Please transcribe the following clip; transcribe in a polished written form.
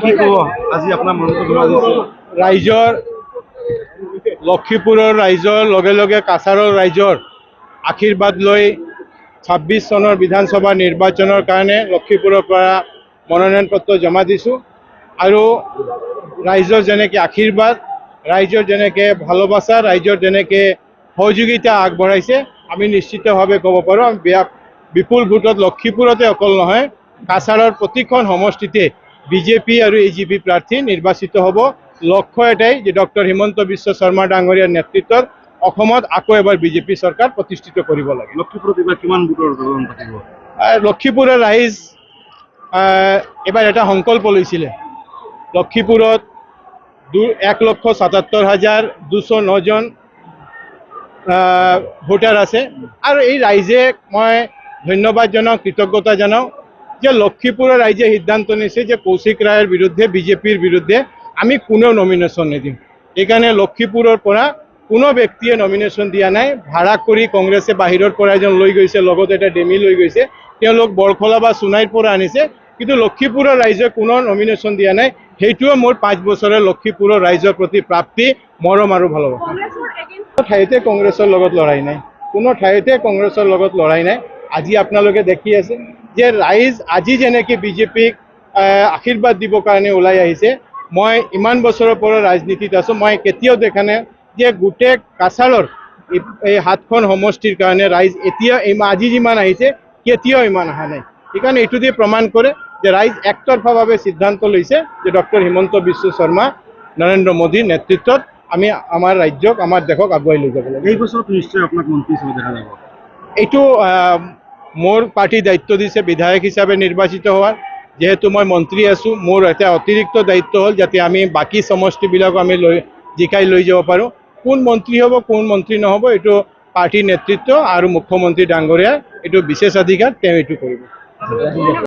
কি কব আজি আপোনাৰ মনটো জনাই দিছে ৰাইজৰ লক্ষীপুৰৰ ৰাইজৰ লগে লগে কাছাৰৰ ৰাইজৰ আশীৰ্বাদ লৈ 26 চনৰ বিধানসভা নিৰ্বাচনৰ কাৰণে লক্ষীপুৰৰ পৰা মনোনয়ন পত্ৰ জমা দিছোঁ আৰু ৰাইজৰ যেনেকৈ আশীৰ্বাদ ৰাইজৰ যেনেকৈ ভালোবাসা ৰাইজৰ যেনেকৈ সহযোগিতা আগবঢ়াইছে আমি নিশ্চিতভাৱে ক'ব পাৰোঁ বিপুল ভোটত লক্ষীপুৰতে অকল নহয় কাছাৰৰ প্ৰতিখন সমষ্টিতে বিজেপি আৰু এজিপি প্ৰাৰ্থী নিৰ্বাচিত হ'ব। লক্ষ্য এটাই যে ডক্টৰ হিমন্ত বিশ্ব শৰ্মা ডাঙৰীয়াৰ নেতৃত্বত অসমত আকৌ এবাৰ বিজেপি চৰকাৰ প্ৰতিষ্ঠিত কৰিব লাগে। লক্ষীপুৰত এইবাৰ কিমান ভোটৰ দলন থাকিব? লক্ষীপুৰৰ ৰাইজ এবাৰ এটা সংকল্প লৈছিলে। লক্ষীপুৰত 1,77,209 জন ভোটাৰ আছে আৰু এই ৰাইজে মই ধন্যবাদ জনাওঁ কৃতজ্ঞতা জনাওঁ যে লক্ষীপুৰৰ ৰাইজে সিদ্ধান্ত নিছে যে কৌশিক ৰায়ৰ বিৰুদ্ধে বিজেপিৰ বিৰুদ্ধে আমি কোনেও নমিনেশ্যন নিদিওঁ। এইকাৰণে লক্ষীপুৰৰ পৰা কোনো ব্যক্তিয়ে নমিনেশ্যন দিয়া নাই। ভাড়া কৰি কংগ্ৰেছে বাহিৰৰ পৰা এজন লৈ গৈছে, লগত এটা ডেমি লৈ গৈছে, তেওঁলোক বৰখলা বা সোণাইৰ পৰা আনিছে, কিন্তু লক্ষীপুৰৰ ৰাইজে কোনো নমিনেশ্যন দিয়া নাই। সেইটোৱে মোৰ 5 বছৰৰ লক্ষীপুৰৰ ৰাইজৰ প্ৰতি প্ৰাপ্তি, মৰম আৰু ভালোবাসা। কোনো ঠাইতে কংগ্ৰেছৰ লগত লৰাই নাই, কোনো ঠাইতে কংগ্ৰেছৰ লগত লৰাই নাই। আজি আপোনালোকে দেখি আছে যে ৰাইজ আজি যেনেকৈ বিজেপিক আশীৰ্বাদ দিবৰ কাৰণে ওলাই আহিছে। মই ইমান বছৰৰ পৰা ৰাজনীতিত আছোঁ, মই কেতিয়াও দেখা নাই যে গোটেই কাছাৰৰ এই 7খন সমষ্টিৰ কাৰণে ৰাইজ এতিয়া আজি যিমান আহিছে কেতিয়াও ইমান অহা নাই। সেইকাৰণে এইটো দিয়ে প্ৰমাণ কৰে যে ৰাইজ একতৰফাভাৱে সিদ্ধান্ত লৈছে যে ডক্টৰ হিমন্ত বিশ্ব শৰ্মা নৰেন্দ্ৰ মোদীৰ নেতৃত্বত আমি আমাৰ ৰাজ্যক আমাৰ দেশক আগুৱাই লৈ যাব লাগে। এই বছৰত নিশ্চয় আপোনাক মন্ত্ৰী হিচাপে দেখা যাব। এইটো মোৰ পাৰ্টি দায়িত্ব দিছে বিধায়ক হিচাপে নিৰ্বাচিত হোৱাৰ। যেহেতু মই মন্ত্ৰী আছোঁ, মোৰ এটা অতিৰিক্ত দায়িত্ব হ'ল যাতে আমি বাকী সমষ্টিবিলাকো আমি জিকাই লৈ যাব পাৰোঁ। কোন মন্ত্ৰী হ'ব কোন মন্ত্ৰী নহ'ব এইটো পাৰ্টিৰ নেতৃত্ব আৰু মুখ্যমন্ত্ৰী ডাঙৰীয়াৰ এইটো বিশেষ অধিকাৰ, তেওঁ এইটো কৰিব।